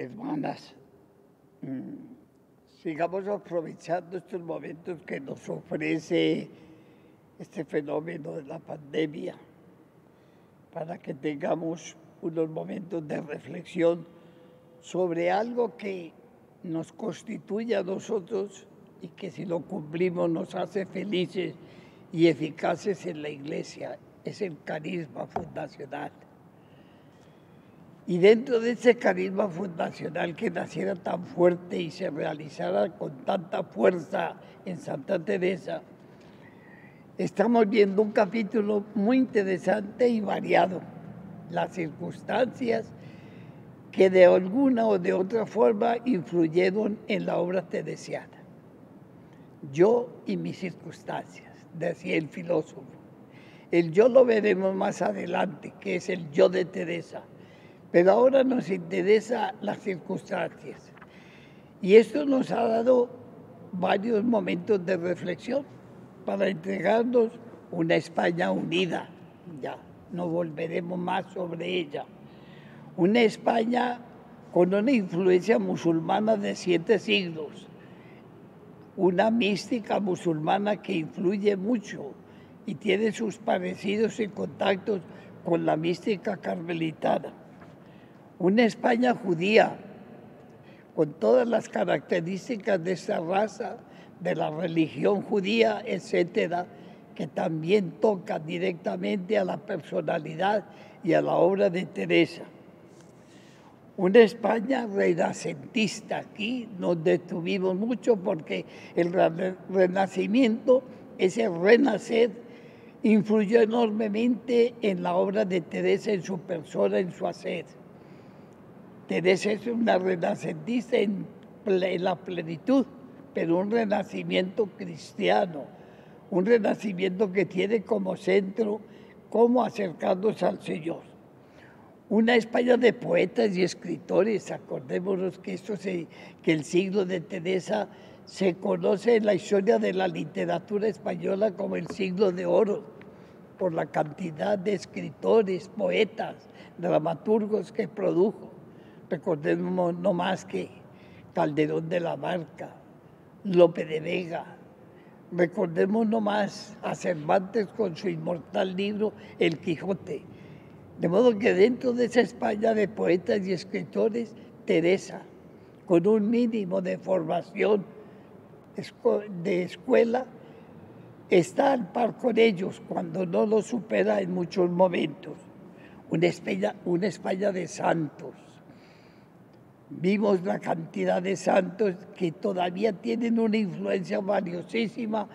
hermanas, sigamos aprovechando estos momentos que nos ofrece este fenómeno de la pandemia para que tengamos unos momentos de reflexión sobre algo que nos constituye a nosotros y que si lo cumplimos nos hace felices y eficaces en la Iglesia. Es el carisma fundacional. Y dentro de ese carisma fundacional que naciera tan fuerte y se realizara con tanta fuerza en Santa Teresa, estamos viendo un capítulo muy interesante y variado, las circunstancias que de alguna o de otra forma influyeron en la obra teresiana. Yo y mis circunstancias, decía el filósofo. El yo lo veremos más adelante, que es el yo de Teresa. Pero ahora nos interesa las circunstancias. Y esto nos ha dado varios momentos de reflexión para entregarnos una España unida. Ya, no volveremos más sobre ella. Una España con una influencia musulmana de 7 siglos. Una mística musulmana que influye mucho y tiene sus parecidos y contactos con la mística carmelitana. Una España judía, con todas las características de esa raza, de la religión judía, etcétera, que también toca directamente a la personalidad y a la obra de Teresa. Una España renacentista. Aquí nos detuvimos mucho porque el Renacimiento, ese renacer, influyó enormemente en la obra de Teresa, en su persona, en su hacer. Teresa es una renacentista en la plenitud, pero un renacimiento cristiano, un renacimiento que tiene como centro cómo acercarnos al Señor. Una España de poetas y escritores. Acordémonos que que el siglo de Teresa se conoce en la historia de la literatura española como el siglo de oro, por la cantidad de escritores, poetas, dramaturgos que produjo. Recordemos no más que Calderón de la Barca, Lope de Vega. Recordemos no más a Cervantes con su inmortal libro El Quijote. De modo que dentro de esa España de poetas y escritores, Teresa, con un mínimo de formación de escuela, está al par con ellos cuando no lo supera en muchos momentos. Una España de santos. Vimos la cantidad de santos que todavía tienen una influencia valiosísima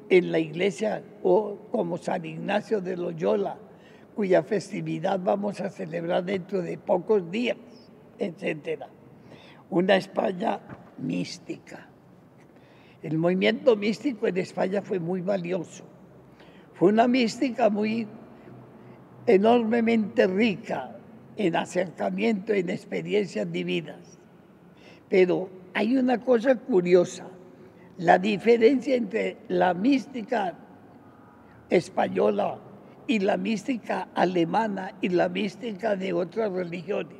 en la Iglesia, o como San Ignacio de Loyola, cuya festividad vamos a celebrar dentro de pocos días, etc. Una España mística. El movimiento místico en España fue muy valioso. Fue una mística enormemente rica en acercamiento, en experiencias divinas. Pero hay una cosa curiosa, la diferencia entre la mística española y la mística alemana y la mística de otras religiones.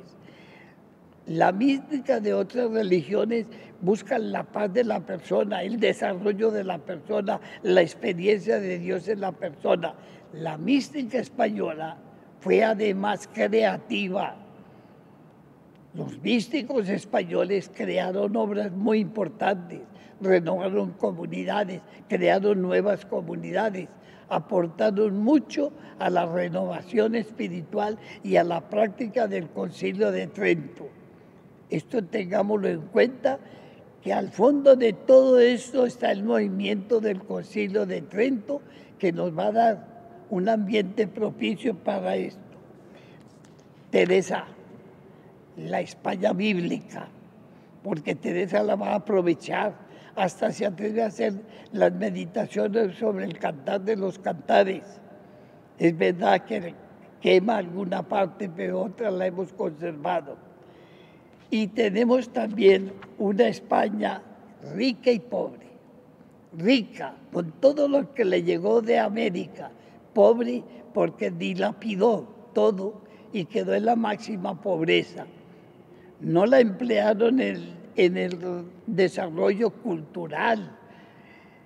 La mística de otras religiones busca la paz de la persona, el desarrollo de la persona, la experiencia de Dios en la persona. La mística española fue además creativa. Los místicos españoles crearon obras muy importantes, renovaron comunidades, crearon nuevas comunidades, aportaron mucho a la renovación espiritual y a la práctica del Concilio de Trento. Esto tengámoslo en cuenta, que al fondo de todo esto está el movimiento del Concilio de Trento, que nos va a dar un ambiente propicio para esto. Teresa, la España bíblica, porque Teresa la va a aprovechar, hasta se atreve a hacer las meditaciones sobre el Cantar de los Cantares. Es verdad que quema alguna parte, pero otra la hemos conservado. Y tenemos también una España rica y pobre. Rica, con todo lo que le llegó de América. Pobre porque dilapidó todo y quedó en la máxima pobreza. no la emplearon en el desarrollo cultural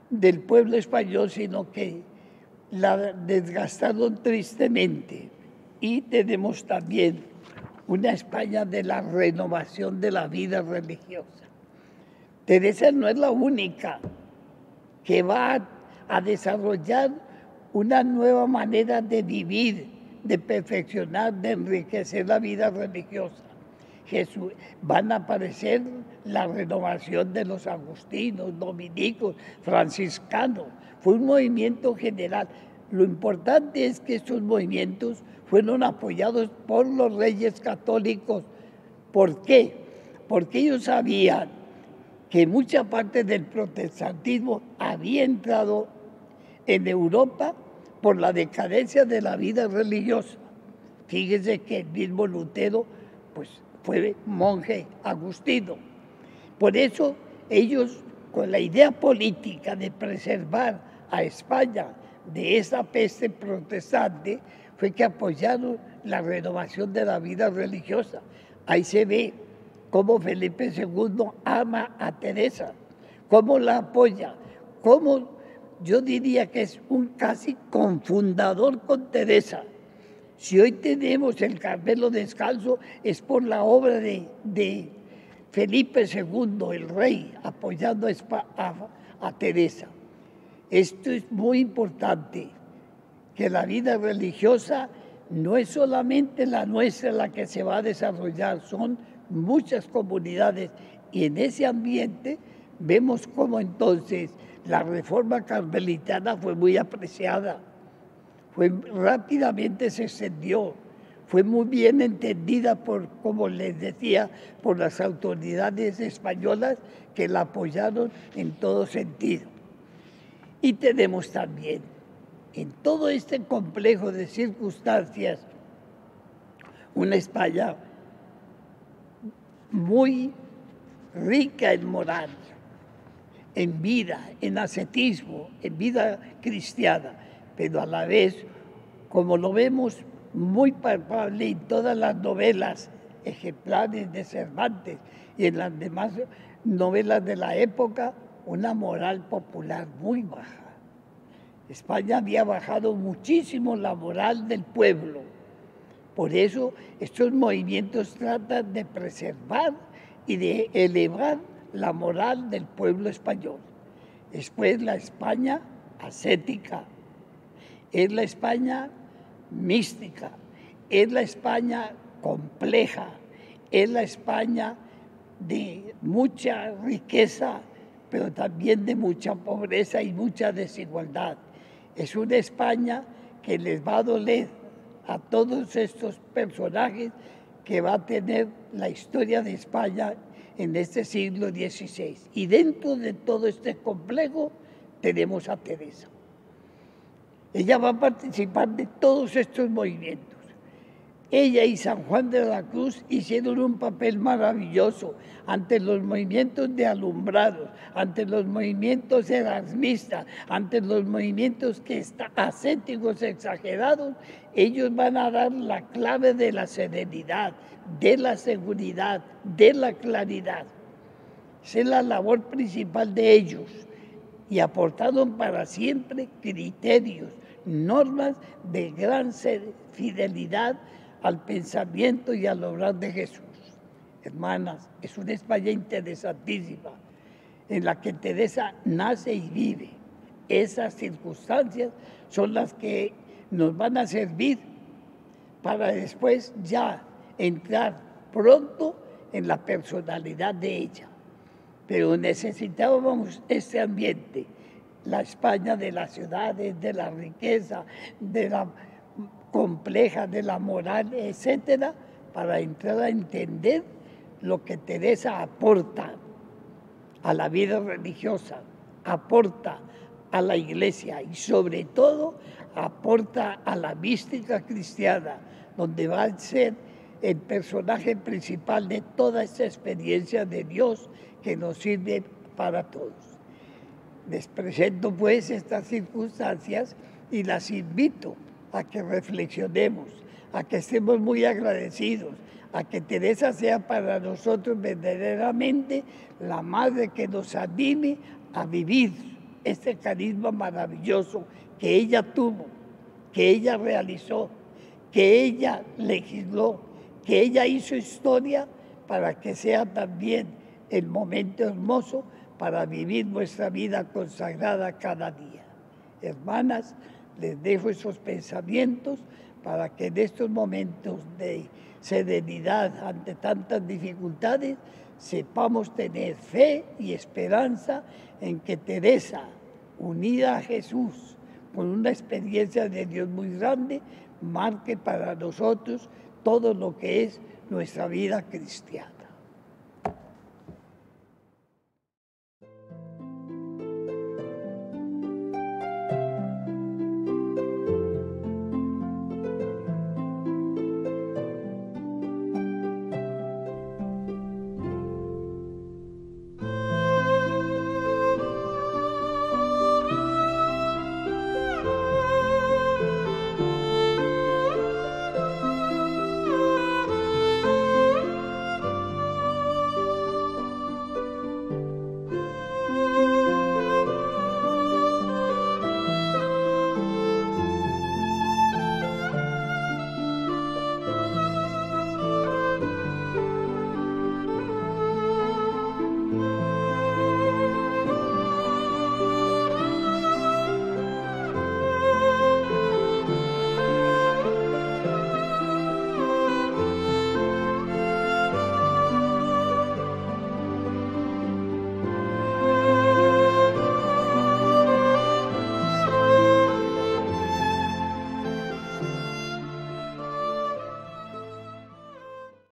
del pueblo español, sino que la desgastaron tristemente. Y tenemos también una España de la renovación de la vida religiosa. Teresa no es la única que va a desarrollar una nueva manera de vivir, de perfeccionar, de enriquecer la vida religiosa. Van a aparecer la renovación de los agustinos, dominicos, franciscanos. Fue un movimiento general. Lo importante es que estos movimientos fueron apoyados por los reyes católicos. ¿Por qué? Porque ellos sabían que mucha parte del protestantismo había entrado en Europa por la decadencia de la vida religiosa. Fíjese que el mismo Lutero pues, fue monje agustino. Por eso ellos, con la idea política de preservar a España de esa peste protestante, fue que apoyaron la renovación de la vida religiosa. Ahí se ve cómo Felipe II ama a Teresa, cómo la apoya, cómo yo diría que es un casi confundador con Teresa. Si hoy tenemos el Carmelo descalzo es por la obra de Felipe II, el rey, apoyando a Teresa. Esto es muy importante, que la vida religiosa no es solamente la nuestra la que se va a desarrollar, son muchas comunidades y en ese ambiente vemos cómo entonces la reforma carmelitana fue muy apreciada, rápidamente se extendió, fue muy bien entendida por, como les decía, por las autoridades españolas que la apoyaron en todo sentido. Y tenemos también, en todo este complejo de circunstancias, una España muy rica en moral, en vida, en ascetismo, en vida cristiana, pero a la vez, como lo vemos muy palpable en todas las novelas ejemplares de Cervantes y en las demás novelas de la época, una moral popular muy baja. España había bajado muchísimo la moral del pueblo. Por eso estos movimientos tratan de preservar y de elevar la moral del pueblo español. Después la España ascética, es la España mística, es la España compleja, es la España de mucha riqueza, pero también de mucha pobreza y mucha desigualdad. Es una España que les va a doler a todos estos personajes que va a tener la historia de España en este siglo XVI. Y dentro de todo este complejo tenemos a Teresa. Ella va a participar de todos estos movimientos. Ella y San Juan de la Cruz hicieron un papel maravilloso ante los movimientos de alumbrados, ante los movimientos erasmistas, ante los movimientos ascéticos exagerados. Ellos van a dar la clave de la serenidad, de la seguridad, de la claridad. Esa es la labor principal de ellos y aportaron para siempre criterios, normas de gran fidelidad al pensamiento y al obrar de Jesús. Hermanas, es una España interesantísima en la que Teresa nace y vive. Esas circunstancias son las que nos van a servir para después ya entrar pronto en la personalidad de ella. Pero necesitábamos este ambiente, la España de las ciudades, de la riqueza, de la compleja, de la moral, etcétera, para entrar a entender lo que Teresa aporta a la vida religiosa, aporta a la iglesia y sobre todo aporta a la mística cristiana, donde va a ser el personaje principal de toda esta experiencia de Dios que nos sirve para todos. Les presento pues estas circunstancias y las invito a que reflexionemos, a que estemos muy agradecidos, a que Teresa sea para nosotros verdaderamente la madre que nos anime a vivir este carisma maravilloso que ella tuvo, que ella realizó, que ella legisló, que ella hizo historia para que sea también el momento hermoso para vivir nuestra vida consagrada cada día. Hermanas, les dejo esos pensamientos para que en estos momentos de serenidad ante tantas dificultades sepamos tener fe y esperanza en que Teresa, unida a Jesús con una experiencia de Dios muy grande, marque para nosotros todo lo que es nuestra vida cristiana.